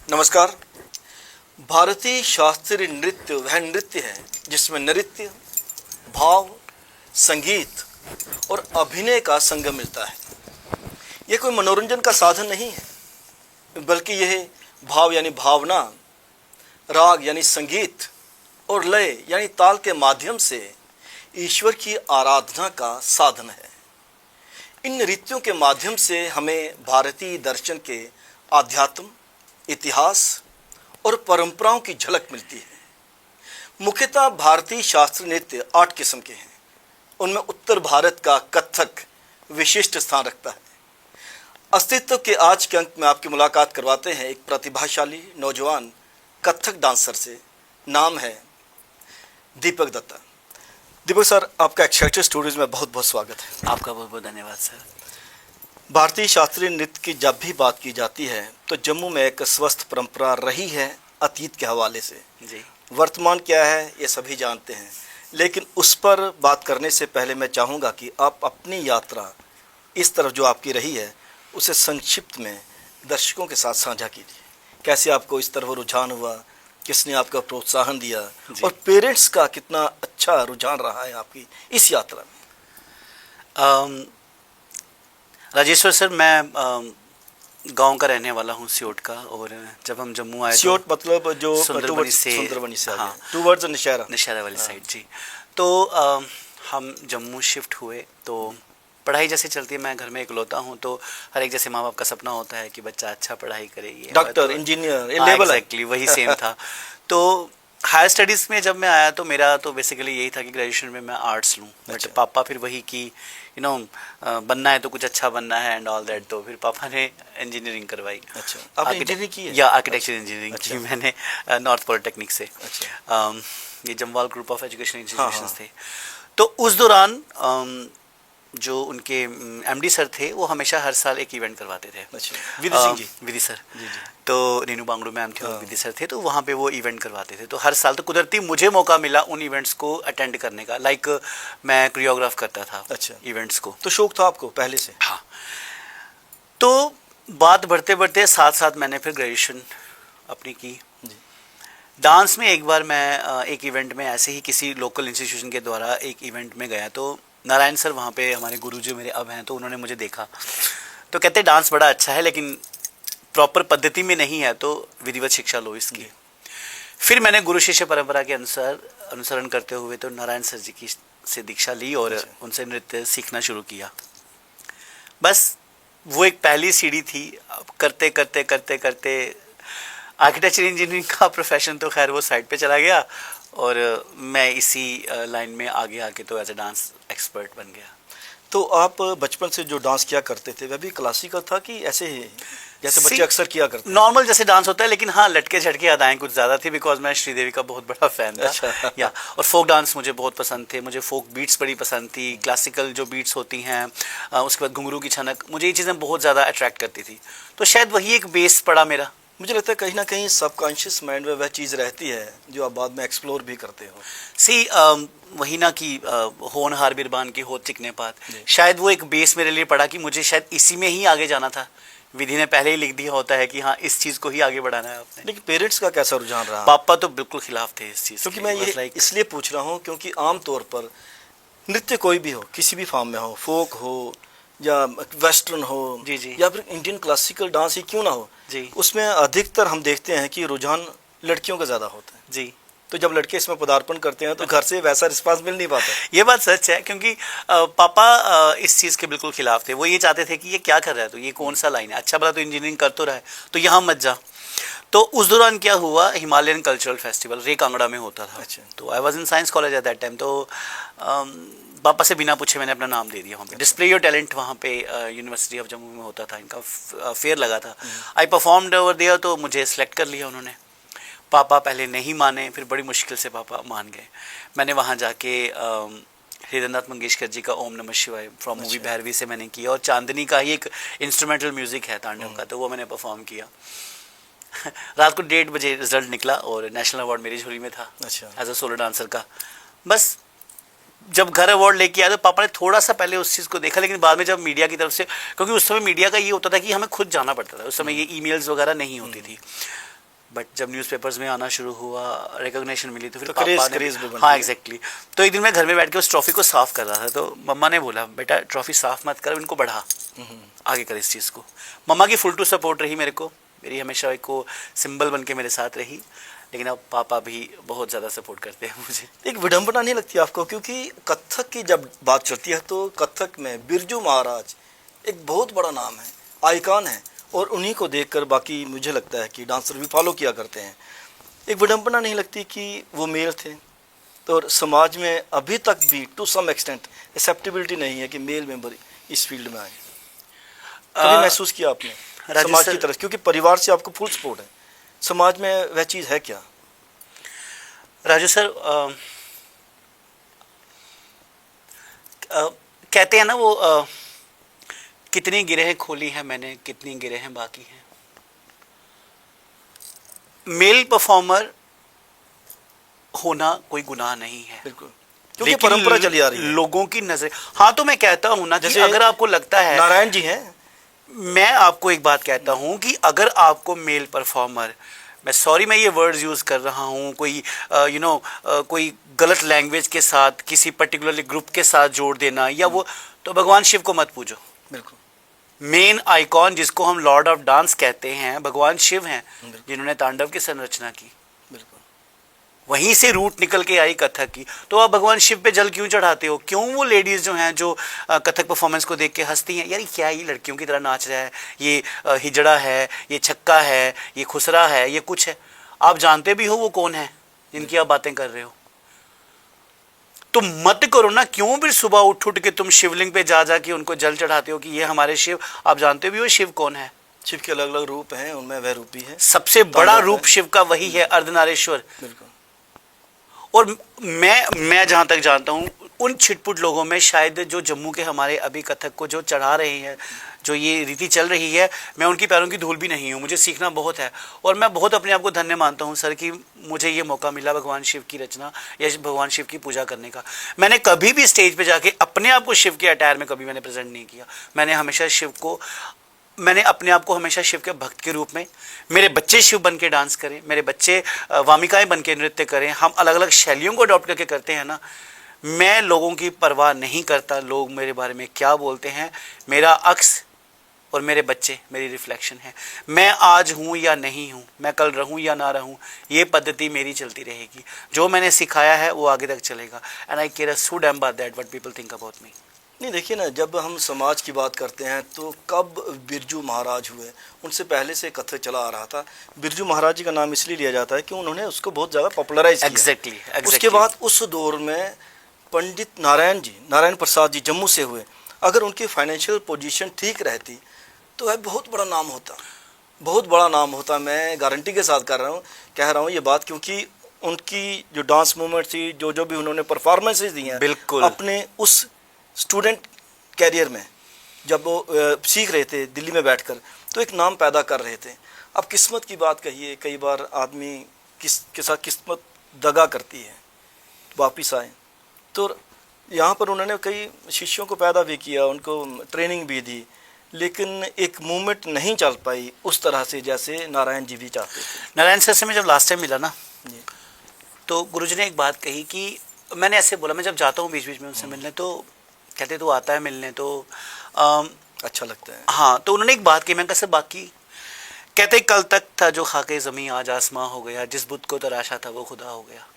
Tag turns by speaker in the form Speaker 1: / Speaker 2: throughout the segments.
Speaker 1: नमस्कार। भारतीय शास्त्रीय नृत्य वह नृत्य है जिसमें नृत्य, भाव, संगीत और अभिनय का संगम मिलता है। यह कोई मनोरंजन का साधन नहीं है, बल्कि यह भाव यानी भावना, राग यानी संगीत और लय यानी ताल के माध्यम से ईश्वर की आराधना का साधन है। इन नृत्यों के माध्यम से हमें भारतीय दर्शन के आध्यात्म, इतिहास और परंपराओं की झलक मिलती है। मुख्यतः भारतीय शास्त्रीय नृत्य 8 किस्म के हैं। उनमें उत्तर भारत का कथक विशिष्ट स्थान रखता है। अस्तित्व के आज के अंक में आपकी मुलाकात करवाते हैं एक प्रतिभाशाली नौजवान कथक डांसर से। नाम है दीपक दत्ता। दीपक सर, आपका एक्साइटेड स्टूडियोज में बहुत बहुत स्वागत है।
Speaker 2: आपका बहुत बहुत धन्यवाद सर।
Speaker 1: भारतीय शास्त्रीय नृत्य की जब भी बात की जाती है तो जम्मू में एक स्वस्थ परंपरा रही है अतीत के हवाले से।
Speaker 2: जी।
Speaker 1: वर्तमान क्या है ये सभी जानते हैं, लेकिन उस पर बात करने से पहले मैं चाहूँगा कि आप अपनी यात्रा इस तरफ जो आपकी रही है उसे संक्षिप्त में दर्शकों के साथ साझा कीजिए। कैसे आपको इस तरफ रुझान हुआ, किसने आपका प्रोत्साहन दिया और पेरेंट्स का कितना अच्छा रुझान रहा है आपकी इस यात्रा में।
Speaker 2: राजेश्वर सर, मैं गांव का रहने वाला हूं, सियोट का। और जब हम जम्मू आए,
Speaker 1: सियोट मतलब जो
Speaker 2: सुंदरबनी से
Speaker 1: हाँ, टूवर्ड्स
Speaker 2: नशहरा वाली साइड। जी। तो हम जम्मू शिफ्ट हुए तो पढ़ाई जैसे चलती है, मैं घर में इकलौता हूँ, तो हर एक जैसे माँ बाप का सपना होता है कि बच्चा अच्छा पढ़ाई करे, ये
Speaker 1: डॉक्टर, इंजीनियर,
Speaker 2: एग्जैक्टली वही सेम था। तो हायर स्टडीज़ में जब मैं आया तो मेरा तो बेसिकली यही था कि ग्रेजुएशन में मैं आर्ट्स लूँ। बट पापा फिर वही कि बनना है तो कुछ अच्छा बनना है एंड ऑल दैट, तो फिर पापा ने इंजीनियरिंग करवाई।
Speaker 1: अच्छा, आपने इंजीनियरिंग की है?
Speaker 2: या आर्किटेक्चर इंजीनियरिंग की मैंने नॉर्थ पॉलिटेक्निक से।
Speaker 1: अच्छा।
Speaker 2: ये Jamwal group of education institutions थे। तो उस दौरान जो उनके एमडी सर थे वो हमेशा हर साल एक इवेंट करवाते थे।
Speaker 1: अच्छा। विधि सिंह जी।
Speaker 2: विधि सर।
Speaker 1: जी।
Speaker 2: तो नीनू बांगड़ू मैम थे और विधि सर थे, तो वहाँ पे वो इवेंट करवाते थे। तो हर साल तो कुदरती मुझे मौका मिला उन इवेंट्स को अटेंड करने का। लाइक मैं कोरियोग्राफ करता था।
Speaker 1: अच्छा।
Speaker 2: इवेंट्स को।
Speaker 1: तो शौक था आपको पहले से?
Speaker 2: हाँ। तो बात बढ़ते बढ़ते साथ साथ मैंने फिर ग्रेजुएशन अपनी की। डांस में एक बार मैं एक इवेंट में ऐसे ही किसी लोकल इंस्टीट्यूशन के द्वारा एक इवेंट में गया, तो नारायण सर वहाँ पे हमारे गुरु जी मेरे अब हैं, तो उन्होंने मुझे देखा तो कहते डांस बड़ा अच्छा है लेकिन प्रॉपर पद्धति में नहीं है, तो विधिवत शिक्षा लो इसकी। फिर मैंने गुरु शिष्य परंपरा के अनुसार अनुसरण करते हुए तो नारायण सर जी की से दीक्षा ली और उनसे नृत्य सीखना शुरू किया। बस वो एक पहली सीढ़ी थी। करते करते करते करते आर्किटेक्चर इंजीनियरिंग का प्रोफेशन तो खैर वो साइड पे चला गया और मैं इसी लाइन में आगे आके तो एज ए डांस एक्सपर्ट बन गया।
Speaker 1: तो आप बचपन से जो डांस किया करते थे वह भी क्लासिकल था कि ऐसे ही जैसे बच्चे अक्सर किया करते?
Speaker 2: नॉर्मल जैसे डांस होता है, लेकिन हाँ लटके झटके अदाएं कुछ ज़्यादा थी, बिकॉज मैं श्रीदेवी का बहुत बड़ा फैन था।
Speaker 1: अच्छा।
Speaker 2: या और फोक डांस मुझे बहुत पसंद थे। मुझे फोक बीट्स बड़ी पसंद थी, क्लासिकल जो बीट्स होती हैं, उसके बाद घुंघरू की छनक, मुझे ये चीज़ें बहुत ज़्यादा अट्रैक्ट करती थी। तो शायद वही एक बेस पड़ा मेरा।
Speaker 1: मुझे लगता है कहीं ना कहीं सबकॉन्शियस माइंड में वह चीज़ रहती है जो आप बाद में एक्सप्लोर भी करते हो।
Speaker 2: वही ना कि होनहार बिरबान की होत चिकने पात, शायद वो एक बेस मेरे लिए पड़ा कि मुझे शायद इसी में ही आगे जाना था। विधि ने पहले ही लिख दिया होता है कि हाँ इस चीज़ को ही आगे बढ़ाना है आपने।
Speaker 1: लेकिन पेरेंट्स का कैसा रुझान रहा?
Speaker 2: पापा तो बिल्कुल खिलाफ थे इस चीज़
Speaker 1: क्योंकि मैं ये इसलिए पूछ रहा हूँ क्योंकि आमतौर पर नृत्य कोई भी हो, किसी भी फॉर्म में हो, फोक हो या वेस्टर्न हो,
Speaker 2: जी
Speaker 1: या फिर इंडियन क्लासिकल डांस ही क्यों ना हो,
Speaker 2: जी,
Speaker 1: उसमें अधिकतर हम देखते हैं कि रुझान लड़कियों का ज़्यादा होता है।
Speaker 2: जी।
Speaker 1: तो जब लड़के इसमें पदार्पण करते हैं तो घर से वैसा रिस्पांस मिल नहीं पाता।
Speaker 2: ये बात सच है, क्योंकि पापा इस चीज़ के बिल्कुल खिलाफ थे। वो ये चाहते थे कि ये क्या कर रहा है, तो ये कौन सा लाइन है, अच्छा भला तो इंजीनियरिंग कर तो रहा है, तो यहाँ मत जा। तो उस दौरान क्या हुआ, हिमालयन कल्चरल फेस्टिवल रे कांगड़ा में होता था।
Speaker 1: अच्छा।
Speaker 2: तो I was in science college at that time. तो पापा से बिना पूछे मैंने अपना नाम दे दिया वहाँ पे। डिस्प्ले योर टैलेंट वहाँ पे यूनिवर्सिटी ऑफ जम्मू में होता था, इनका फेयर लगा था। आई परफॉर्म्ड ओवर देयर, तो मुझे सेलेक्ट कर लिया उन्होंने। पापा पहले नहीं माने, फिर बड़ी मुश्किल से पापा मान गए। मैंने वहाँ जाके हृदयनाथ मंगेशकर जी का ओम नमः शिवाय फ्रॉम मूवी भैरवी से मैंने किया, और चांदनी का ही एक इंस्ट्रूमेंटल म्यूजिक है तांडव का, तो वो मैंने परफॉर्म किया। रात को 1:30 बजे रिजल्ट निकला और नेशनल अवार्ड मेरी झोली में था।
Speaker 1: अच्छा।
Speaker 2: एज अ सोलो डांसर का। बस जब घर अवार्ड लेके आया तो पापा ने थोड़ा सा पहले उस चीज़ को देखा, लेकिन बाद में जब मीडिया की तरफ से, क्योंकि उस समय मीडिया का ये होता था कि हमें खुद जाना पड़ता था, उस समय ये ईमेल्स वगैरह नहीं होती थी, बट जब न्यूज़पेपर्स में आना शुरू हुआ, रिकॉग्निशन मिली, तो फिर
Speaker 1: तो
Speaker 2: पापा
Speaker 1: क्रेज भी बनती
Speaker 2: हाँ
Speaker 1: है।
Speaker 2: एग्जैक्टली। तो एक दिन मैं घर में बैठ के उस ट्रॉफी को साफ कर रहा था, तो मम्मा ने बोला बेटा ट्रॉफी साफ मत कर, इनको बढ़ा, आगे कर इस चीज़ को। मम्मा की फुल टू सपोर्ट रही मेरे को, मेरी हमेशा एक को सिंबल बन के मेरे साथ रही। लेकिन अब पापा भी बहुत ज़्यादा सपोर्ट करते हैं मुझे।
Speaker 1: एक विडंबना नहीं लगती आपको, क्योंकि कथक की जब बात चलती है तो कथक में बिरजू महाराज एक बहुत बड़ा नाम है, आइकॉन है, और उन्हीं को देखकर बाकी मुझे लगता है कि डांसर भी फॉलो किया करते हैं। एक विडंबना नहीं लगती कि वो मेल थे, तो और समाज में अभी तक भी टू सम एक्सटेंट एक्सेप्टेबिलिटी नहीं है कि मेल मेंबर इस फील्ड में आए? कभी महसूस किया आपने समाज की तरफ, क्योंकि परिवार से आपको फुल सपोर्ट है, समाज में वह चीज़ है क्या?
Speaker 2: राजू सर, कहते हैं ना वो कितनी गिरहें खोली हैं मैंने, कितनी गिरहें बाकी हैं। मेल परफॉर्मर होना कोई गुनाह नहीं है,
Speaker 1: बिल्कुल, क्योंकि परंपरा चली आ रही है,
Speaker 2: लोगों की नजर। हाँ, तो मैं कहता हूं ना, जैसे अगर आपको लगता है,
Speaker 1: नारायण जी हैं,
Speaker 2: मैं आपको एक बात कहता हूं कि अगर आपको मेल परफॉर्मर, मैं सॉरी मैं ये वर्ड्स यूज कर रहा हूं, कोई कोई गलत लैंग्वेज के साथ किसी पर्टिकुलरली ग्रुप के साथ जोड़ देना या वो, तो भगवान शिव को मत पूछो।
Speaker 1: बिल्कुल,
Speaker 2: मेन आइकॉन जिसको हम लॉर्ड ऑफ डांस कहते हैं, भगवान शिव हैं, जिन्होंने तांडव की संरचना की।
Speaker 1: बिल्कुल,
Speaker 2: वहीं से रूट निकल के आई कथक की। तो आप भगवान शिव पे जल क्यों चढ़ाते हो? क्यों वो लेडीज जो हैं जो कथक परफॉर्मेंस को देख के हंसती हैं, यार क्या ये लड़कियों की तरह नाच रहा है, ये हिजड़ा है, ये छक्का है, ये खुसरा है, ये कुछ है। आप जानते भी हो वो कौन है जिनकी आप बातें कर रहे हो, तो मत करो ना। क्यों फिर सुबह उठ के तुम शिवलिंग पे जा के उनको जल चढ़ाते हो कि ये हमारे शिव? आप जानते भी हो शिव कौन है?
Speaker 1: शिव के अलग अलग रूप हैं, उनमें वह रूप भी है,
Speaker 2: सबसे बड़ा रूप शिव का वही है, अर्धनारेश्वर।
Speaker 1: बिल्कुल।
Speaker 2: और मैं जहां तक जानता हूं, उन छिटपुट लोगों में शायद जो जम्मू के हमारे अभी कथक को जो चढ़ा रहे हैं, जो ये रीति चल रही है, मैं उनकी पैरों की धूल भी नहीं हूँ। मुझे सीखना बहुत है और मैं बहुत अपने आप को धन्य मानता हूँ सर कि मुझे ये मौका मिला भगवान शिव की रचना या भगवान शिव की पूजा करने का। मैंने कभी भी स्टेज पे जाके अपने आप को शिव के अटायर में कभी मैंने प्रेजेंट नहीं किया। मैंने हमेशा मैंने अपने आप को हमेशा शिव के भक्त के रूप में, मेरे बच्चे शिव बन के डांस करें, मेरे बच्चे वामिकाएं बन के नृत्य करें, हम अलग अलग शैलियों को अडॉप्ट करके करते हैं ना। मैं लोगों की परवाह नहीं करता लोग मेरे बारे में क्या बोलते हैं। मेरा अक्स और मेरे बच्चे मेरी रिफ्लेक्शन है। मैं आज हूँ या नहीं हूँ, मैं कल रहूँ या ना रहूँ, ये पद्धति मेरी चलती रहेगी। जो मैंने सिखाया है वो आगे तक चलेगा। And I care so damn about that what people think about me.
Speaker 1: नहीं, देखिए ना, जब हम समाज की बात करते हैं तो कब बिरजू महाराज हुए, उनसे पहले से कथक चला आ रहा था। बिरजू महाराज जी का नाम इसलिए लिया जाता है कि उन्होंने उसको बहुत ज़्यादा पॉपुलराइज किया।
Speaker 2: एग्जैक्टली।
Speaker 1: उसके बाद उस दौर में पंडित नारायण प्रसाद जी जम्मू से हुए। अगर उनकी फाइनेंशियल पोजीशन ठीक रहती तो वह बहुत बड़ा नाम होता, बहुत बड़ा नाम होता। मैं गारंटी के साथ कह रहा हूँ ये बात, क्योंकि उनकी जो डांस मूवमेंट थी, जो भी उन्होंने परफॉर्मेंसेज दी हैं
Speaker 2: बिल्कुल
Speaker 1: अपने उस स्टूडेंट कैरियर में, जब वो सीख रहे थे दिल्ली में बैठकर, तो एक नाम पैदा कर रहे थे। अब किस्मत की बात कहिए, कई बार आदमी के साथ किस्मत दगा करती है। वापिस आए तो यहाँ पर उन्होंने कई शिष्यों को पैदा भी किया, उनको ट्रेनिंग भी दी, लेकिन एक मूवमेंट नहीं चल पाई उस तरह से जैसे नारायण जी भी चाहते थे।
Speaker 2: नारायण सर से मैं जब लास्ट टाइम मिला ना,
Speaker 1: जी,
Speaker 2: तो गुरुजी ने एक बात कही कि मैंने ऐसे बोला, मैं जब जाता हूँ बीच बीच में उनसे मिलने, तो कहते तू आता है मिलने तो
Speaker 1: अच्छा लगता है।
Speaker 2: हाँ, तो उन्होंने एक बात कही, मैं कैसे बाकी कहते कल तक था जो खाके ज़मीं आज आसमां हो गया, जिस बुत को तराशा था वो खुदा हो गया।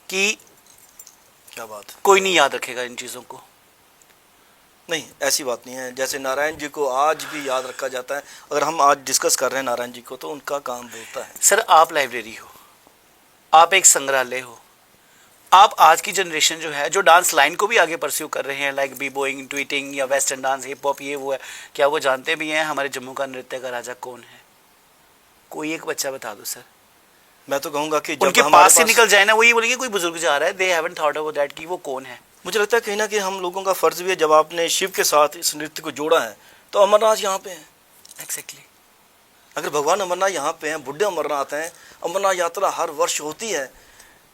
Speaker 2: कि
Speaker 1: क्या बात है,
Speaker 2: कोई नहीं याद रखेगा इन चीज़ों को।
Speaker 1: नहीं, ऐसी बात नहीं है। जैसे नारायण जी को आज भी याद रखा जाता है। अगर हम आज डिस्कस कर रहे हैं नारायण जी को, तो उनका काम बोलता है।
Speaker 2: सर, आप लाइब्रेरी हो, आप एक संग्रहालय हो, आप आज की जनरेशन जो है, जो डांस लाइन को भी आगे परस्यू कर रहे हैं, लाइक बी बोइंग, ट्वीटिंग या वेस्टर्न डांस, हिप हॉप, ये वो है, क्या वो जानते भी हैं हमारे जम्मू का नृत्य का राजा कौन है? कोई एक बच्चा बता दो सर।
Speaker 1: मैं तो कहूँगा कि जब
Speaker 2: उनके पास से निकल जाए ना, वो ये बोलेंगे कोई बुजुर्ग जा रहा है, they haven't thought about that कि वो कौन है।
Speaker 1: मुझे लगता है कहीं ना कहीं हम लोगों का फर्ज भी है, जब आपने शिव के साथ इस नृत्य को जोड़ा है, तो अमरनाथ यहाँ पे हैं।
Speaker 2: एग्जैक्टली।
Speaker 1: अगर भगवान अमरनाथ यहाँ पे हैं, बुढ़े अमरनाथ हैं, अमरनाथ यात्रा हर वर्ष होती है,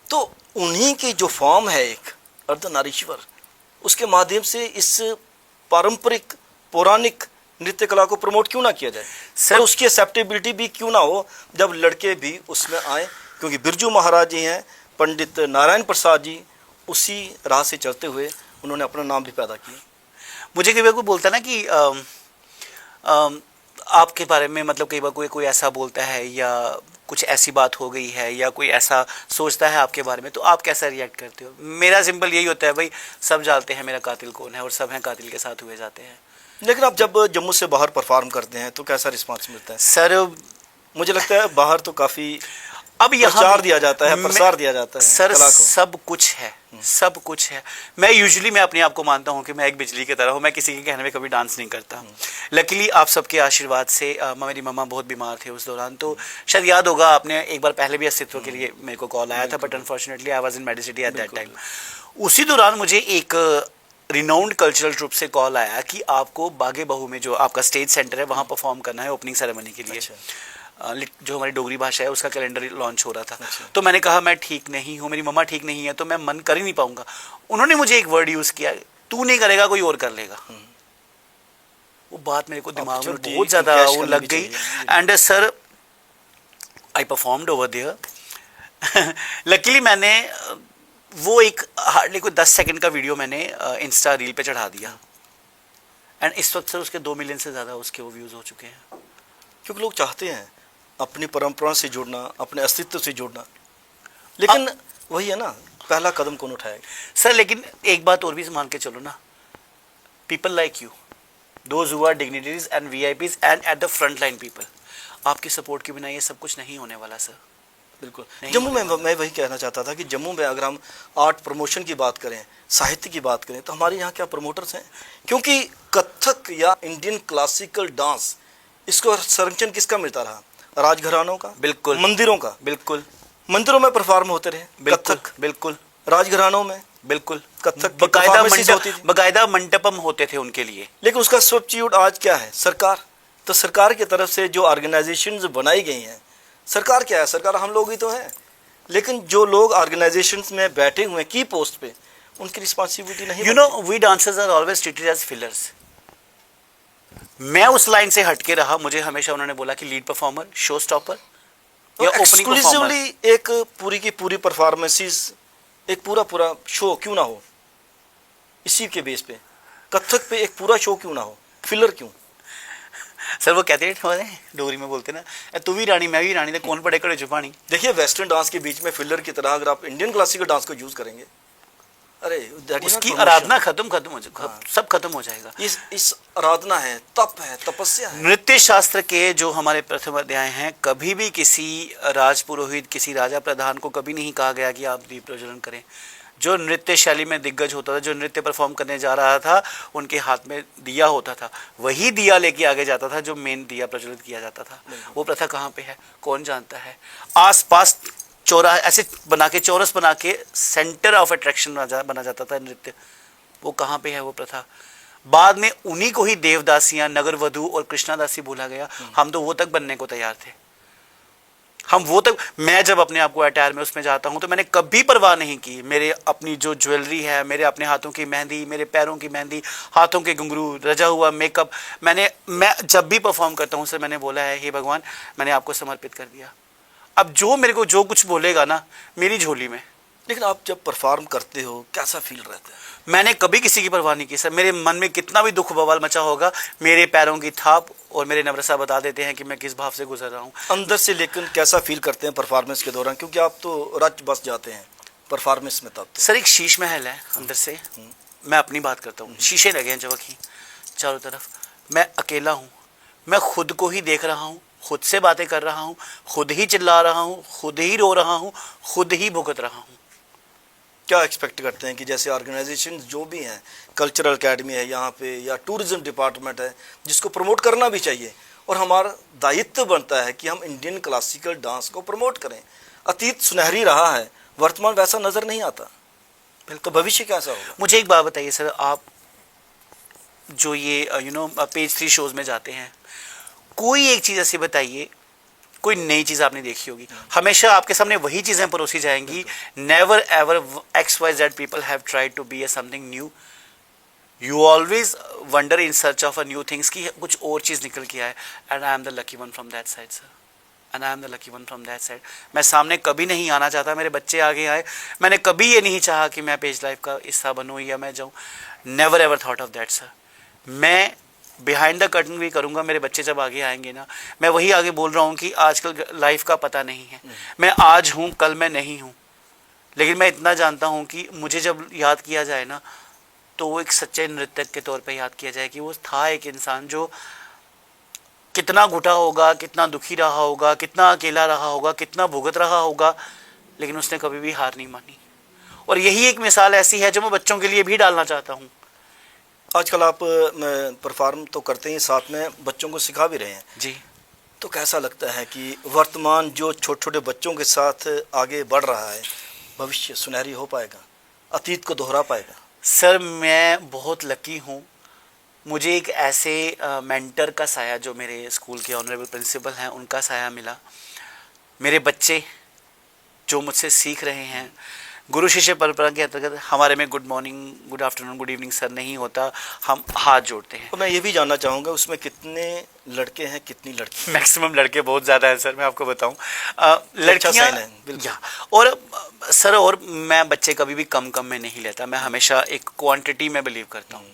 Speaker 1: तो उन्हीं की जो फॉर्म है एक अर्धनारीश्वर, उसके माध्यम से इस पारंपरिक पौराणिक नृत्य कला को प्रमोट क्यों ना किया जाए सर, उसकी एक्सेप्टेबिलिटी भी क्यों ना हो जब लड़के भी उसमें आए, क्योंकि बिरजू महाराज जी हैं, पंडित नारायण प्रसाद जी उसी राह से चलते हुए उन्होंने अपना नाम भी पैदा किया।
Speaker 2: मुझे कई बार कोई बोलता है ना कि आपके बारे में, मतलब कई बार कोई ऐसा बोलता है या कुछ ऐसी बात हो गई है या कोई ऐसा सोचता है आपके बारे में, तो आप कैसा रिएक्ट करते हो? मेरा सिंपल यही होता है, भाई सब जानते हैं मेरा कातिल कौन है और सब हैं कातिल के साथ हुए जाते हैं।
Speaker 1: लेकिन आप जब जम्मू से बाहर परफॉर्म करते हैं तो कैसा रिस्पांस मिलता है?
Speaker 2: सर
Speaker 1: मुझे लगता है बाहर तो काफ़ी
Speaker 2: अब यहाँ
Speaker 1: प्रचार दिया जाता है, प्रसार दिया जाता है
Speaker 2: सर,
Speaker 1: कला को।
Speaker 2: सब कुछ है, सब कुछ है। मैं अपने आप को मानता हूँ कि मैं एक बिजली की तरह हूँ, मैं किसी के कहने में कभी डांस नहीं करता। लकीली आप सबके आशीर्वाद से मेरी मम्मा बहुत बीमार थे उस दौरान, तो शायद याद होगा आपने एक बार पहले भी अस्तित्व के लिए मेरे को कॉल आया था, but unfortunately I was in Medicity at that time. उसी दौरान मुझे एक रिनाउंड कल्चरल ट्रुप से कॉल आया कि आपको बागे बहू में जो आपका स्टेज सेंटर है वहाँ परफॉर्म करना है ओपनिंग सेरेमनी के लिए।
Speaker 1: अच्छा।
Speaker 2: जो हमारी डोगरी भाषा है उसका कैलेंडर लॉन्च हो रहा था। तो मैंने कहा मैं ठीक नहीं हूँ, मेरी मम्मा ठीक नहीं है, तो मैं मन कर ही नहीं पाऊंगा। उन्होंने मुझे एक वर्ड यूज़ किया, तू नहीं करेगा कोई और कर लेगा। वो बात मेरे को दिमाग में बहुत ज़्यादा वो लग गई। And sir I performed over there. Luckily मैंने वो एक हार्डली कोई 10 सेकंड का वीडियो मैंने इंस्टा रील पे चढ़ा दिया, एंड इस वक्त सर उसके 2 मिलियन से ज़्यादा उसके वो व्यूज़ हो चुके हैं।
Speaker 1: क्योंकि लोग चाहते हैं अपनी परंपरा से जुड़ना, अपने अस्तित्व से जुड़ना, लेकिन वही है ना, पहला कदम कौन उठाएगा?
Speaker 2: सर लेकिन एक बात और भी मान के चलो ना, people like you, those who are dignitaries and VIPs and at the front line people, आपकी सपोर्ट के बिना ये सब कुछ नहीं होने वाला सर।
Speaker 1: बिल्कुल। जम्मू में मैं वही कहना चाहता था कि जम्मू में अगर हम आर्ट प्रमोशन की बात करें, साहित्य की बात करें, तो हमारे यहाँ क्या प्रमोटर्स हैं? क्योंकि कथक या इंडियन क्लासिकल डांस, इसको संरक्षण किसका मिलता रहा? राजघरानों का,
Speaker 2: बिल्कुल,
Speaker 1: मंदिरों का,
Speaker 2: बिल्कुल,
Speaker 1: मंदिरों में परफॉर्म होते रहे कथक,
Speaker 2: बिल्कुल,
Speaker 1: राजघरानों में
Speaker 2: बिल्कुल
Speaker 1: कथक
Speaker 2: बकायदा मंडपम होते थे उनके लिए।
Speaker 1: लेकिन उसका सब्स्टिट्यूट आज क्या है? सरकार। तो सरकार की तरफ से जो ऑर्गेनाइजेशंस बनाई गई हैं, सरकार क्या है? सरकार हम लोग ही तो हैं, लेकिन जो लोग ऑर्गेनाइजेशंस में बैठे हुए हैं की पोस्ट पे, उनकी रिस्पॉन्सिबिलिटी नहीं।
Speaker 2: You know we dancers are always treated as fillers. मैं उस लाइन से हटके रहा, मुझे हमेशा उन्होंने बोला कि लीड परफॉर्मर, शो स्टॉपर या ओपनिंग
Speaker 1: एक्सक्लूसिवली एक पूरी की पूरी परफॉर्मेंसेस, एक पूरा शो क्यों ना हो? इसी के बेस पे कथक पे एक पूरा शो क्यों ना हो? फिलर क्यों?
Speaker 2: सर वो कहते हैं डोगरी में बोलते ना, तू भी रानी मैं भी रानी, तो कौन पड़े कड़े छुपानी।
Speaker 1: देखिए वेस्टर्न डांस के बीच में फिलर की तरह अगर आप इंडियन क्लासिकल डांस को यूज करेंगे, अरे
Speaker 2: उसकी आराधना खत्म हो सब खत्म हो जाएगा।
Speaker 1: इस आराधना है, तप है, तपस्या है।
Speaker 2: नृत्य शास्त्र के जो हमारे प्रथम अध्याय हैं, कभी भी किसी राज पुरोहित, किसी राजा प्रधान को कभी नहीं कहा गया कि आप दीप प्रज्वलन करें। जो नृत्य शैली में दिग्गज होता था, जो नृत्य परफॉर्म करने जा रहा था, उनके हाथ में दिया होता था, वही दिया लेके आगे जाता था जो मेन दिया प्रज्वलित किया जाता था। वो प्रथा कहाँ पे है कौन जानता है? आसपास चौराहा ऐसे बना के, चौरस बना के सेंटर ऑफ अट्रैक्शन बना जाता था नृत्य, वो कहाँ पे है वो प्रथा? बाद में उन्हीं को ही देवदासियां, नगरवधु और कृष्णादासी बोला गया। हम तो वो तक बनने को तैयार थे, हम वो तक। मैं जब अपने आप को अटायर में उसमें जाता हूँ तो मैंने कभी परवाह नहीं की, मेरे अपनी जो ज्वेलरी है, मेरे अपने हाथों की मेहंदी, मेरे पैरों की मेहंदी, हाथों के घुंघरू, रजा हुआ मेकअप, मैं जब भी परफॉर्म करता हूँ सर, मैंने बोला है हे भगवान, मैंने आपको समर्पित कर दिया। अब जो मेरे को जो कुछ बोलेगा ना, मेरी झोली में।
Speaker 1: लेकिन आप जब परफॉर्म करते हो कैसा फील रहता है?
Speaker 2: मैंने कभी किसी की परवाह नहीं की सर। मेरे मन में कितना भी दुख बवाल मचा होगा, मेरे पैरों की थाप और मेरे नवरसा बता देते हैं कि मैं किस भाव से गुजर रहा हूँ
Speaker 1: अंदर से। लेकिन कैसा फील करते हैं परफॉर्मेंस के दौरान? क्योंकि आप तो रच बस जाते हैं परफॉर्मेंस में। तब तो
Speaker 2: सर एक शीश महल है अंदर से। मैं अपनी बात करता हूँ, शीशे लगे हैं जबकि चारों तरफ, मैं अकेला हूँ, मैं खुद को ही देख रहा हूँ, खुद से बातें कर रहा हूँ, खुद ही चिल्ला रहा हूँ, खुद ही रो रहा हूँ, खुद ही भुगत रहा हूँ।
Speaker 1: क्या एक्सपेक्ट करते हैं कि जैसे ऑर्गेनाइजेशन जो भी हैं, कल्चरल एकेडमी है यहाँ पे या टूरिज्म डिपार्टमेंट है, जिसको प्रमोट करना भी चाहिए, और हमारा दायित्व बनता है कि हम इंडियन क्लासिकल डांस को प्रमोट करें। अतीत सुनहरी रहा है, वर्तमान वैसा नज़र नहीं आता, तो भविष्य कैसा होगा?
Speaker 2: मुझे एक बात बताइए सर, आप जो ये पेज 3 शोज में जाते हैं, कोई एक चीज़ ऐसी बताइए, कोई नई चीज़ आपने देखी होगी। हमेशा आपके सामने वही चीज़ें परोसी जाएंगी। Never ever XYZ people have tried to be something new. You always wonder in search of a new things कि कुछ और चीज़ निकल के आए, and I am the lucky one from that side sir, and I am the lucky one from that side. मैं सामने कभी नहीं आना चाहता, मेरे बच्चे आगे आए, मैंने कभी ये नहीं चाहा कि मैं पेज लाइफ का हिस्सा बनूँ या मैं जाऊँ, never ever thought of that sir. मैं बिहाइंड द कर्टन भी करूँगा, मेरे बच्चे जब आगे आएंगे ना, मैं वही आगे बोल रहा हूँ कि आजकल लाइफ का पता नहीं है, मैं आज हूँ कल मैं नहीं हूँ, लेकिन मैं इतना जानता हूँ कि मुझे जब याद किया जाए ना, तो वो एक सच्चे नृत्यक के तौर पे याद किया जाए कि वो था एक इंसान जो कितना घुटा होगा, कितना दुखी रहा होगा, कितना अकेला रहा होगा, कितना भुगत रहा होगा, लेकिन उसने कभी भी हार नहीं मानी। और यही एक मिसाल ऐसी है जो मैं बच्चों के लिए भी डालना चाहता हूँ।
Speaker 1: आजकल आप परफॉर्म तो करते ही, साथ में बच्चों को सिखा भी रहे हैं
Speaker 2: जी।
Speaker 1: तो कैसा लगता है कि वर्तमान जो छोटे छोटे बच्चों के साथ आगे बढ़ रहा है, भविष्य सुनहरी हो पाएगा, अतीत को दोहरा पाएगा?
Speaker 2: सर मैं बहुत लकी हूँ, मुझे एक ऐसे मेंटर का साया, जो मेरे स्कूल के ऑनरेबल प्रिंसिपल हैं उनका साया मिला। मेरे बच्चे जो मुझसे सीख रहे हैं, गुरु शिष्य परंपरा के अंतर्गत हमारे में good morning, good afternoon, good evening sir नहीं होता, हम हाथ जोड़ते हैं।
Speaker 1: तो मैं ये भी जानना चाहूँगा उसमें कितने लड़के हैं, कितनी लड़की?
Speaker 2: मैक्सिमम लड़के बहुत ज़्यादा है सर, मैं आपको बताऊं।
Speaker 1: लड़कियाँ
Speaker 2: और सर, और मैं बच्चे कभी भी कम में नहीं लेता, मैं हमेशा एक क्वांटिटी में बिलीव करता हूँ।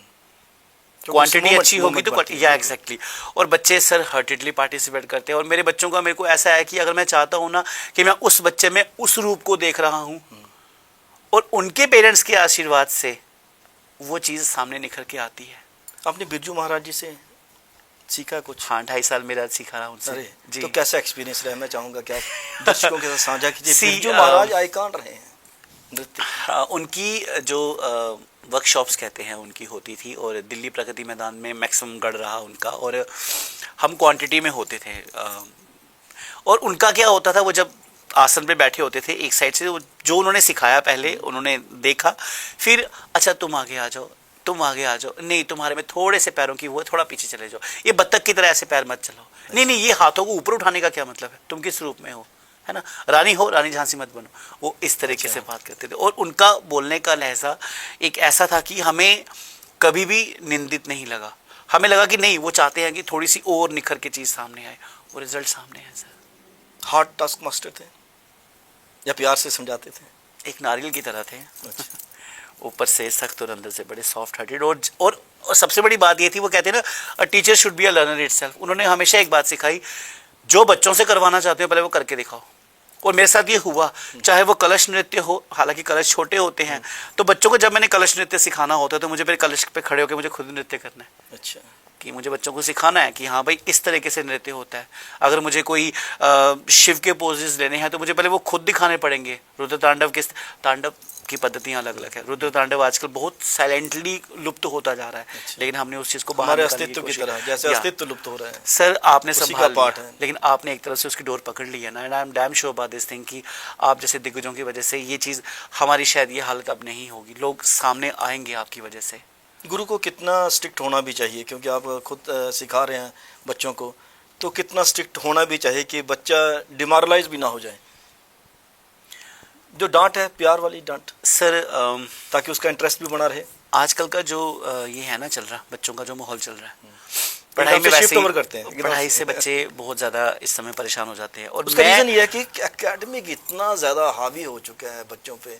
Speaker 2: क्वांटिटी अच्छी होगी तो या एग्जैक्टली। और बच्चे सर हार्टेडली पार्टिसिपेट करते हैं, और मेरे बच्चों का मेरे को ऐसा है कि अगर मैं चाहता हूँ ना कि मैं उस बच्चे में उस रूप को देख रहा हूँ, और उनके पेरेंट्स के आशीर्वाद से वो चीज़ सामने निखर के आती है।
Speaker 1: आपने बिरजू महाराज जी से सीखा कुछ?
Speaker 2: हाँ, 2.5 साल मेरा सीखा रहा उनसे।
Speaker 1: अरे
Speaker 2: जी।
Speaker 1: तो कैसा एक्सपीरियंस रहा? मैं चाहूँगा कि आप दर्शकों के साथ साझा कीजिए। बिरजू
Speaker 2: See,
Speaker 1: महाराज आइकॉन रहे हैं नृत्य।
Speaker 2: उनकी जो वर्कशॉप्स कहते हैं उनकी होती थी, और दिल्ली प्रगति मैदान में मैक्सिमम गढ़ रहा उनका, और हम क्वांटिटी में होते थे। और उनका क्या होता था, वो जब आसन पे बैठे होते थे, एक साइड से जो उन्होंने सिखाया पहले उन्होंने देखा, फिर अच्छा तुम आगे आ जाओ, तुम आगे आ जाओ, नहीं तुम्हारे में थोड़े से पैरों की वो, थोड़ा पीछे चले जाओ, ये बत्तख की तरह ऐसे पैर मत चलाओ, नहीं नहीं ये हाथों को ऊपर उठाने का क्या मतलब है, तुम किस रूप में हो, है ना, रानी हो, रानी झांसी मत बनो। वो इस तरीके से बात करते थे, और उनका बोलने का लहजा एक ऐसा था कि हमें कभी भी निंदित नहीं लगा, हमें लगा कि नहीं वो चाहते हैं कि थोड़ी सी और निखर के चीज़ सामने आए, और रिजल्ट सामने है सर।
Speaker 1: हार्ड टास्क मास्टर थे या प्यार से समझाते थे?
Speaker 2: एक नारियल की तरह थे।
Speaker 1: अच्छा।
Speaker 2: ऊपर से सख्त और अंदर से बड़े सॉफ्ट हार्टेड, और सबसे बड़ी बात ये थी, वो कहते हैं ना, a teacher should be a learner itself. उन्होंने हमेशा एक बात सिखाई, जो बच्चों से करवाना चाहते हो पहले वो करके दिखाओ। और मेरे साथ ये हुआ, चाहे वो कलश नृत्य हो, हालांकि कलश छोटे होते हैं, तो बच्चों को जब मैंने कलश नृत्य सिखाना होता है तो मुझे फिर कलश पे खड़े होकर मुझे खुद नृत्य करना है।
Speaker 1: अच्छा।
Speaker 2: कि मुझे बच्चों को सिखाना है कि हाँ भाई इस तरीके से नृत्य होता है। अगर मुझे कोई शिव के पोजेस लेने हैं तो मुझे पहले वो खुद दिखाने पड़ेंगे। रुद्र तांडव के तांडव की पद्धतियाँ अलग अलग है। रुद्र तांडव आजकल बहुत साइलेंटली लुप्त होता जा रहा है। अच्छा। लेकिन हमने उस चीज़ को
Speaker 1: हमारे अस्तित्व की तरह, जैसे अस्तित्व लुप्त हो रहा है
Speaker 2: सर, आपने संभाल
Speaker 1: पार्ट
Speaker 2: लिया, लेकिन आपने एक तरह से उसकी डोर पकड़ ली है ना। And I am damn sure about this thing कि आप जैसे दिग्गजों की वजह से ये चीज़, हमारी शायद ये हालत अब नहीं होगी, लोग सामने आएंगे आपकी वजह से।
Speaker 1: गुरु को कितना स्ट्रिक्ट होना भी चाहिए, क्योंकि आप खुद सिखा रहे हैं बच्चों को, तो कितना स्ट्रिक्ट होना भी चाहिए कि बच्चा डिमोरलाइज भी ना हो जाए? जो डांट है, प्यार वाली डांट
Speaker 2: सर,
Speaker 1: ताकि उसका इंटरेस्ट भी बना रहे।
Speaker 2: आजकल का जो ये है ना चल रहा, बच्चों का जो माहौल चल रहा है, पढ़ाई में वैसे
Speaker 1: ही करते हैं,
Speaker 2: पढ़ाई से बच्चे बहुत ज़्यादा इस समय परेशान हो जाते हैं। और
Speaker 1: उसका रीज़न ये है कि एकेडमिक इतना ज़्यादा हावी हो चुका है बच्चों पे,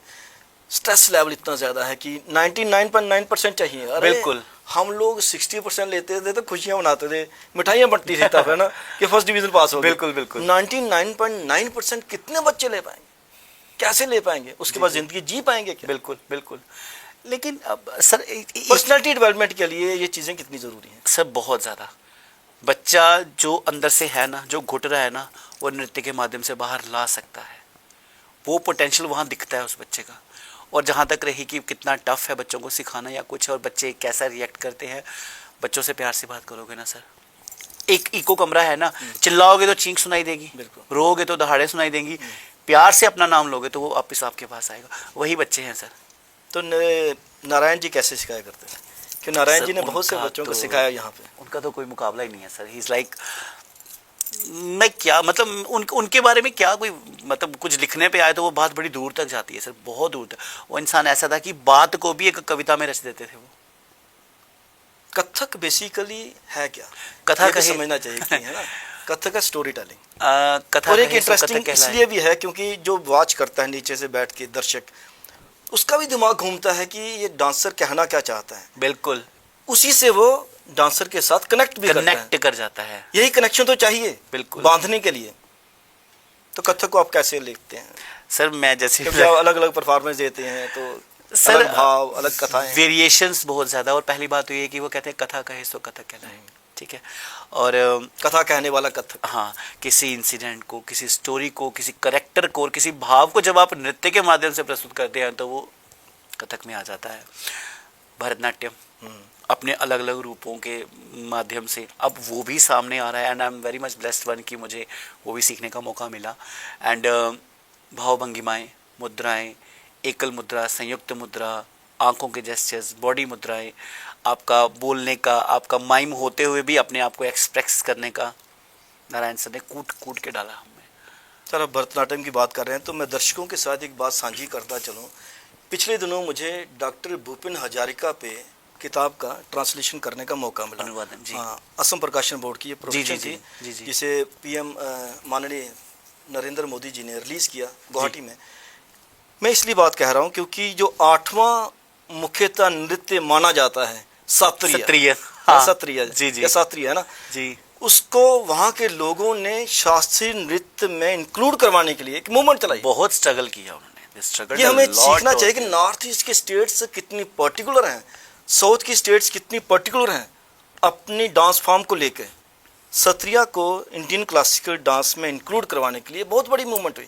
Speaker 1: स्ट्रेस लेवल इतना ज़्यादा है कि 99.9% चाहिए। अरे
Speaker 2: बिल्कुल,
Speaker 1: हम लोग 60% लेते थे तो खुशियाँ मनाते थे, मिठाइयाँ बंटती थी तब, है ना, कि फर्स्ट डिवीज़न पास हो गया।
Speaker 2: बिल्कुल बिल्कुल।
Speaker 1: 99.9% कितने बच्चे ले पाएंगे, कैसे ले पाएंगे, उसके बाद ज़िंदगी जी पाएंगे क्या?
Speaker 2: बिल्कुल बिल्कुल। लेकिन अब सर,
Speaker 1: पर्सनैलिटी डेवलपमेंट के लिए ये चीज़ें कितनी ज़रूरी हैं?
Speaker 2: सर बहुत ज़्यादा। बच्चा जो अंदर से है ना, जो घुट रहा है ना, वो नृत्य के माध्यम से बाहर ला सकता है। वो पोटेंशियल वहाँ दिखता है उस बच्चे का। और जहाँ तक रही कि कितना टफ है बच्चों को सिखाना या कुछ, और बच्चे कैसा रिएक्ट करते हैं, बच्चों से प्यार से बात करोगे ना सर, एक इको कमरा है ना, चिल्लाओगे तो चीख सुनाई देगी, रोओगे तो दहाड़े सुनाई देंगी, प्यार से अपना नाम लोगे तो वो वापस आपके पास आएगा। वही बच्चे हैं सर।
Speaker 1: तो नारायण जी कैसे सिखाया करते हैं? कि नारायण जी ने बहुत से बच्चों को सिखाया यहाँ पे।
Speaker 2: उनका तो कोई मुकाबला ही नहीं है सर। ही इज़ लाइक, मैं क्या मतलब उनके बारे में क्या कोई मतलब कुछ लिखने पे आए तो वो बात बड़ी दूर तक जाती है सर, बहुत दूर तक। वो इंसान ऐसा था कि बात को भी एक कविता में रच देते थे वो।
Speaker 1: कथक बेसिकली है क्या?
Speaker 2: कथा
Speaker 1: ये भी
Speaker 2: कहे-
Speaker 1: समझना चाहिए कि है ना, कथक का स्टोरी टेलिंग।
Speaker 2: कथा
Speaker 1: और एक
Speaker 2: कहे सो कथक
Speaker 1: इंटरेस्टिंग
Speaker 2: कहलाए।
Speaker 1: इसलिए भी है क्योंकि जो वॉच करता है नीचे से बैठ के दर्शक, उसका भी दिमाग घूमता है कि ये डांसर कहना क्या चाहता है,
Speaker 2: बिल्कुल
Speaker 1: उसी से वो डांसर के साथ कनेक्ट भी करता है।
Speaker 2: कनेक्ट कर जाता है।
Speaker 1: यही कनेक्शन तो चाहिए
Speaker 2: बिल्कुल।
Speaker 1: बांधने के लिए। तो कथक को आप कैसे लिखते हैं?
Speaker 2: सर मैं जैसे
Speaker 1: क्योंकि आप अलग अलग परफॉर्मेंस देते हैं तो
Speaker 2: सर,
Speaker 1: अलग भाव, अलग कथाएं।
Speaker 2: वेरिएशंस बहुत ज़्यादा। और पहली बात तो ये कि वो कहते हैं कथा कहे सो कथक कहलाए, ठीक है। और
Speaker 1: कथा कहने वाला कथक।
Speaker 2: हाँ, किसी इंसिडेंट को, किसी स्टोरी को, किसी करेक्टर को और किसी भाव को जब आप नृत्य के माध्यम से प्रस्तुत करते हैं तो वो कथक में आ जाता है। भरतनाट्यम अपने अलग अलग रूपों के माध्यम से अब वो भी सामने आ रहा है, and I am very much blessed one कि मुझे वो भी सीखने का मौका मिला। एंड भाव भंगिमाएँ, मुद्राएं, एकल मुद्रा, संयुक्त मुद्रा, आंखों के जेस्चर्स, बॉडी मुद्राएं, आपका बोलने का, आपका माइम होते हुए भी अपने आप को एक्सप्रेस करने का, नारायण सर ने कूट कूट के डाला हमें।
Speaker 1: सर आप भरतनाट्यम की बात कर रहे हैं तो मैं दर्शकों के साथ एक बात साझी करता चलूँ। पिछले दिनों मुझे डॉक्टर भूपेन हजारिका पे किताब का ट्रांसलेशन करने का मौका मिला।
Speaker 2: अनुवादन, जी।
Speaker 1: हाँ, असम प्रकाशन बोर्ड की ये प्रोडक्शन
Speaker 2: जी,
Speaker 1: थी,
Speaker 2: जी, जी।
Speaker 1: जिसे पीएम माननीय नरेंद्र मोदी जी ने रिलीज़ किया गुवाहाटी में। मैं इसलिए बात कह रहा हूँ क्योंकि जो 8वां मुख्यतः नृत्य माना जाता है सत्रिय,
Speaker 2: सत्रिय,
Speaker 1: हाँ, सत्रिय
Speaker 2: जी, जी।
Speaker 1: या शास्त्रीय है ना
Speaker 2: जी,
Speaker 1: उसको वहाँ के लोगों ने शास्त्रीय नृत्य में इंक्लूड करवाने के लिए एक मूवमेंट चलाई।
Speaker 2: बहुत स्ट्रगल किया उन्होंने। Struggled
Speaker 1: ये
Speaker 2: a
Speaker 1: हमें
Speaker 2: lot
Speaker 1: सीखना
Speaker 2: और-
Speaker 1: चाहिए कि नॉर्थ ईस्ट के स्टेट्स कितनी पर्टिकुलर हैं, साउथ की स्टेट्स कितनी पर्टिकुलर हैं अपनी डांस फॉर्म को लेकर। सत्रिया को इंडियन क्लासिकल डांस में इंक्लूड करवाने के लिए बहुत बड़ी मूवमेंट हुई,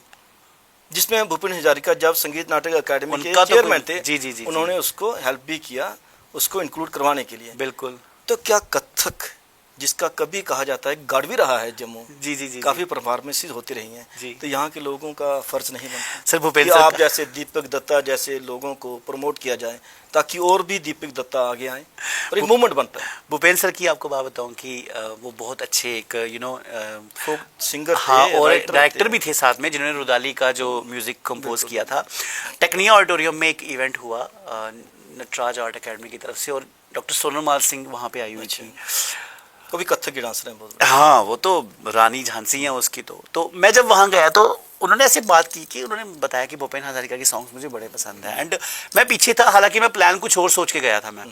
Speaker 1: जिसमें भूपेन हजारिका जब संगीत नाटक अकेडमी के
Speaker 2: उनका तो
Speaker 1: चेयरमैन थे,
Speaker 2: जी, जी, जी,
Speaker 1: उन्होंने
Speaker 2: जी।
Speaker 1: उसको हेल्प भी किया उसको इंक्लूड करवाने के लिए।
Speaker 2: बिल्कुल।
Speaker 1: तो क्या कथक, जिसका कभी कहा जाता है गढ़ भी रहा है जम्मू,
Speaker 2: जी, जी, जी,
Speaker 1: काफी परफॉर्मेंसेस होती रही हैं,
Speaker 2: जी।
Speaker 1: तो यहाँ के लोगों का फर्ज नहीं बनता
Speaker 2: सर भूपेन
Speaker 1: कि
Speaker 2: सर
Speaker 1: आप
Speaker 2: का-
Speaker 1: जैसे दीपक दत्ता जैसे लोगों को प्रमोट किया जाए ताकि और भी दीपक दत्ता आगे आए और एक मूवमेंट बनता है।
Speaker 2: भूपेन सर की आपको बात बताऊं कि वो बहुत अच्छे एक
Speaker 1: फोक सिंगर
Speaker 2: हाँ,
Speaker 1: थे,
Speaker 2: और
Speaker 1: राइटर
Speaker 2: डायरेक्टर
Speaker 1: थे।
Speaker 2: भी थे साथ में, जिन्होंने रुदाली का जो म्यूजिक कंपोज किया था। टेक्निया ऑडिटोरियम में एक इवेंट हुआ नटराज आर्ट एकेडमी की तरफ से, और डॉक्टर सोनल सिंह वहाँ पे आई हुई थी।
Speaker 1: वो भी कथक की डांसर हैं बहुत बड़े।
Speaker 2: हाँ, वो तो रानी झांसी हैं उसकी। तो मैं जब वहाँ गया तो उन्होंने ऐसे बात की कि उन्होंने बताया कि भूपेन हजारिका के सॉन्ग्स मुझे बड़े पसंद हैं। एंड मैं पीछे था, हालांकि मैं प्लान कुछ और सोच के गया था। मैं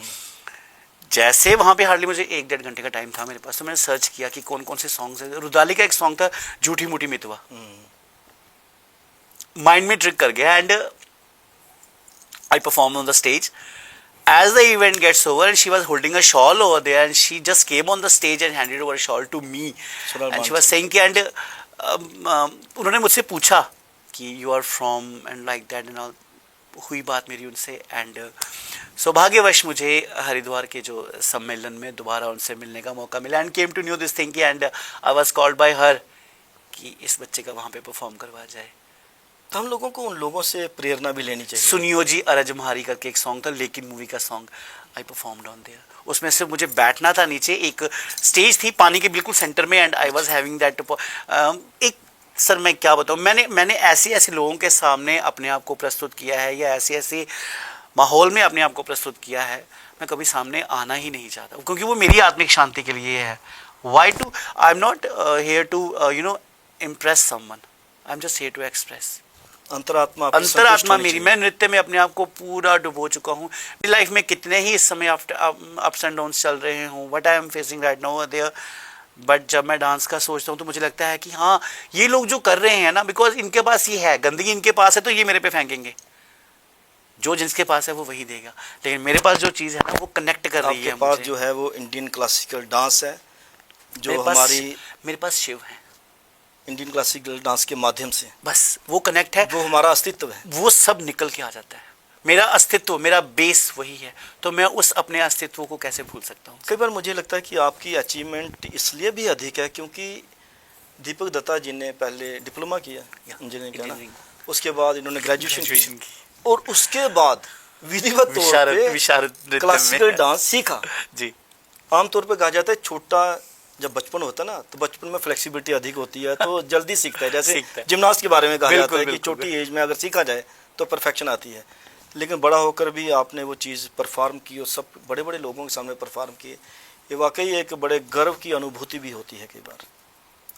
Speaker 2: जैसे वहाँ पे हार्डली मुझे 1-1.5 घंटे का टाइम था मेरे पास, तो मैंने सर्च किया कि कौन कौन से सॉन्ग्स हैं। रुदाली का एक सॉन्ग था झूठी मूठी मितवा, माइंड में ट्रिक कर गया। And I perform on the stage. As the event gets over, and she was holding a shawl over there, and she just came on the stage and handed over a shawl to me. And she was saying कि and उन्होंने मुझसे पूछा कि you are from and like that and all. हुई बात मेरी उनसे, and सौभाग्यवश मुझे हरिद्वार के जो सम्मेलन में दोबारा उनसे मिलने का मौका मिला, and came to knew this thing, and I was called by her कि इस बच्चे का वहाँ पे परफॉर्म करवाया जाए।
Speaker 1: तो हम लोगों को उन लोगों से प्रेरणा भी लेनी चाहिए।
Speaker 2: सुनियो जी अरजमहारी करके एक सॉन्ग था, लेकिन मूवी का song, I performed on their. उसमें से मुझे बैठना था नीचे, एक स्टेज थी पानी के बिल्कुल सेंटर में, and I was having that एक, सर मैं क्या बताऊँ, मैंने ऐसे ऐसे लोगों के सामने अपने आप को प्रस्तुत किया है, या ऐसे ऐसे माहौल में अपने आप को प्रस्तुत किया है, मैं कभी सामने आना ही नहीं चाहता, क्योंकि वो मेरी आत्मिक शांति के लिए है। Why to, I am not here to impress someone, I am just here to express.
Speaker 1: अंतरात्मा आपकी संतुष्ट
Speaker 2: अंतरात्मा
Speaker 1: होनी
Speaker 2: मेरी,
Speaker 1: चाहिए।
Speaker 2: मैं नृत्य में अपने आप को पूरा डुबो चुका हूँ। मेरी लाइफ में कितने ही इस समय अप्स एंड डाउन्स चल रहे हूँ, what I am facing right now there, but जब मैं डांस का सोचता हूँ तो मुझे लगता है कि हाँ, ये लोग जो कर रहे हैं ना, बिकॉज इनके पास ये है, गंदगी इनके पास है तो ये मेरे पे फेंकेंगे, जो जिसके पास है वो वही देगा, लेकिन मेरे पास जो चीज़ है ना वो कनेक्ट कर रही
Speaker 1: आपके
Speaker 2: है
Speaker 1: पास
Speaker 2: मुझे।
Speaker 1: जो है वो इंडियन क्लासिकल डांस है, जो
Speaker 2: मेरे पास शिव है,
Speaker 1: इंडियन क्लासिकल डांस के माध्यम से
Speaker 2: बस वो कनेक्ट है,
Speaker 1: वो हमारा अस्तित्व है।
Speaker 2: वो सब निकल के आ जाता है। मेरा अस्तित्व, मेरा बेस वही है, तो मैं उस अपने अस्तित्व को कैसे भूल सकता हूँ।
Speaker 1: कई बार मुझे लगता है कि आपकी अचीवमेंट इसलिए भी अधिक है क्योंकि दीपक दत्ता जी ने पहले डिप्लोमा किया इंजीनियरिंग का ना, उसके बाद इन्होंने ग्रेजुएशन की, और उसके बाद विधिवत तौर पे क्लासिकल डांस सीखा।
Speaker 2: जी,
Speaker 1: आमतौर पे कहा जाता है छोटा जब बचपन होता है ना, तो बचपन में फ्लेक्सिबिलिटी अधिक होती है तो जल्दी सीखता है, जैसे जिम्नास्ट के बारे में कहा जाता है कि छोटी एज में अगर सीखा जाए तो परफेक्शन आती है। लेकिन बड़ा होकर भी आपने वो चीज़ परफॉर्म की और सब बड़े बड़े लोगों के सामने परफॉर्म किए, ये वाकई एक बड़े गर्व की अनुभूति भी होती है। कई बार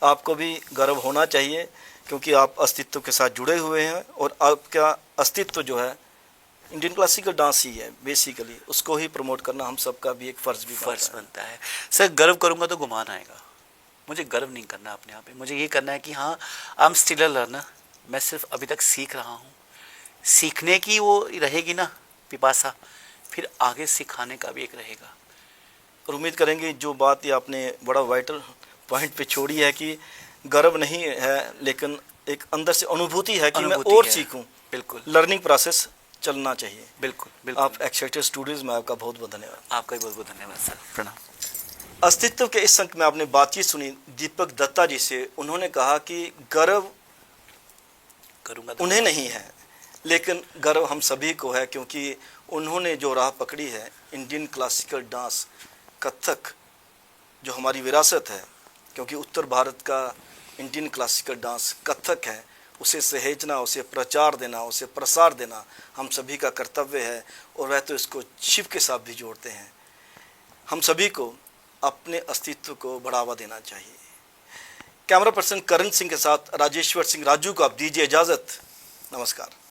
Speaker 1: आपको भी गर्व होना चाहिए, क्योंकि आप अस्तित्व के साथ जुड़े हुए हैं और आपका अस्तित्व जो है इंडियन क्लासिकल डांस ही है बेसिकली, उसको ही प्रमोट करना हम सबका भी एक फ़र्ज़
Speaker 2: बनता है। सर गर्व करूँगा तो गुमान आएगा, मुझे गर्व नहीं करना अपने आप पे, मुझे ये करना है कि हाँ I am still a learner, मैं सिर्फ अभी तक सीख रहा हूँ, सीखने की वो रहेगी ना पिपासा, फिर आगे सिखाने का भी एक रहेगा।
Speaker 1: और उम्मीद करेंगे जो बात ये आपने बड़ा वाइटल पॉइंट पे छोड़ी है कि गर्व नहीं है, लेकिन एक अंदर से अनुभूति है कि मैं और सीखूं।
Speaker 2: बिल्कुल,
Speaker 1: लर्निंग प्रोसेस चलना चाहिए।
Speaker 2: बिल्कुल बिल्कुल।
Speaker 1: आप एक्साइटेड स्टूडियोज में आपका बहुत बहुत धन्यवाद।
Speaker 2: आपका भी बहुत बहुत धन्यवाद सर, प्रणाम।
Speaker 1: अस्तित्व के इस अंक में आपने बातचीत सुनी दीपक दत्ता जी से। उन्होंने कहा कि गर्व
Speaker 2: करूँगा
Speaker 1: उन्हें नहीं है, लेकिन गर्व हम सभी को है, क्योंकि उन्होंने जो राह पकड़ी है इंडियन क्लासिकल डांस, कथक जो हमारी विरासत है, क्योंकि उत्तर भारत का इंडियन क्लासिकल डांस कथक है, उसे सहेजना, उसे प्रचार देना, उसे प्रसार देना हम सभी का कर्तव्य है। और वह तो इसको शिव के साथ भी जोड़ते हैं। हम सभी को अपने अस्तित्व को बढ़ावा देना चाहिए। कैमरा पर्सन करण सिंह के साथ राजेश्वर सिंह राजू को आप दीजिए इजाज़त। नमस्कार।